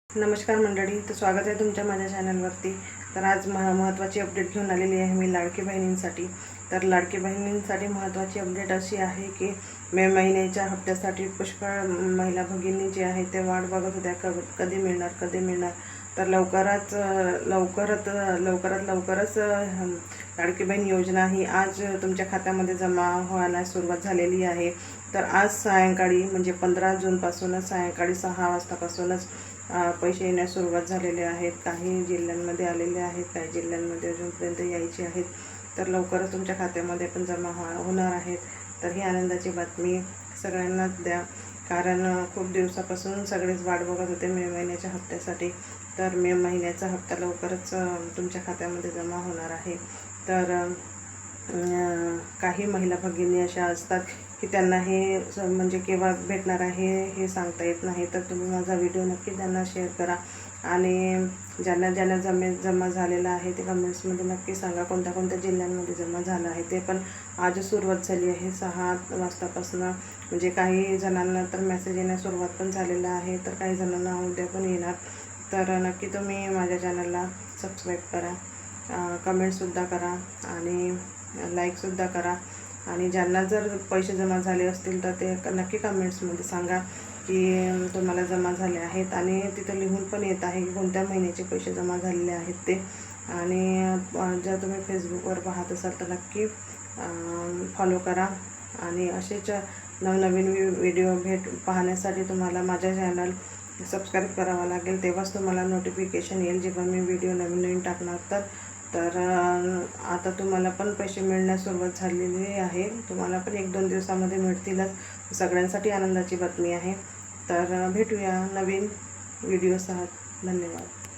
नमस्कार मंडळी, तर स्वागत आहे तुमच्या माझ्या चॅनलवरती। तर आज महत्त्वाची अपडेट घेऊन आलेली आहे मी लाडकी बहिणींसाठी। तर लाडकी बहिणींसाठी महत्त्वाची अपडेट अशी आहे की मे महिन्याच्या हप्त्यासाठी पुष्कळ महिला भगिनी जे आहे ते वाट बघत होत्या कधी मिळणार। तर लवकरच लाडकी बहीण योजना ही आज तुमच्या खात्यामध्ये जमा व्हायला सुरुवात झालेली आहे। तर आज सायंकाळी म्हणजे 15 जूनपासूनच सायंकाळी 6 वाजतापासूनच पैसे येण्यास सुरुवात झालेले आहेत। काही जिल्ह्यांमध्ये आलेले आहेत, काही जिल्ह्यांमध्ये अजूनपर्यंत यायचे आहेत। तर लवकरच तुमच्या खात्यामध्ये पण जमा होणार आहेत। तर ही आनंदाची बातमी सगळ्यांनाच द्या, कारण खूप दिवसापासून सगळेच वाट बघत होते मे महिन्याच्या हप्त्यासाठी। तर मे महिन्याचा हप्ता लवकरच तुमच्या खात्यामध्ये जमा होणार आहे। तर काही महिला भगिनी अशा असतात की त्यांना हे म्हणजे केव्हा भेटणार आहे हे सांगता येत नाही। तर तुम्ही माझा व्हिडिओ नक्की त्यांना शेअर करा आणि ज्यांना जमा झालेला आहे ते कमेंट्समध्ये नक्की सांगा कोणत्या जिल्ह्यांमध्ये जमा झालं आहे। ते पण आज सुरुवात झाली आहे 6 वाजतापासून। म्हणजे काही जणांना तर मेसेज येण्यास सुरुवात पण झालेला आहे, तर काही जणांना उद्या पण येणार। तर नक्की तुम्ही माझ्या चॅनलला सबस्क्राईब करा, कमेंटसुद्धा करा आणि लाईकसुद्धा करा। आणि ज्यांना जर पैसे जमा झाले असतील तर ते नक्की कमेंट्समध्ये सांगा की तुम्हाला जमा झाले आहेत, आणि तिथं लिहून पण येत आहे की कोणत्या महिन्याचे पैसे जमा झालेले आहेत ते। आणि जर तुम्ही फेसबुकवर पाहत असाल तर नक्की फॉलो करा। आणि असेच नवनवीन व्हिडिओ पाहण्यासाठी तुम्हाला माझ्या चॅनल सबस्क्राईब करावा लागेल, तेव्हाच तुम्हाला नोटिफिकेशन येईल जेव्हा मी व्हिडिओ नवीन टाकणार। तर आता तुम्हाला पण पैसे मिळण्यास सुरुवात झालेली आहे, तुम्हाला पण 1-2 दिवसामध्ये मिळतीलच। सगळ्यांसाठी आनंदाची बातमी आहे। तर भेटूया नवीन व्हिडिओसह। धन्यवाद।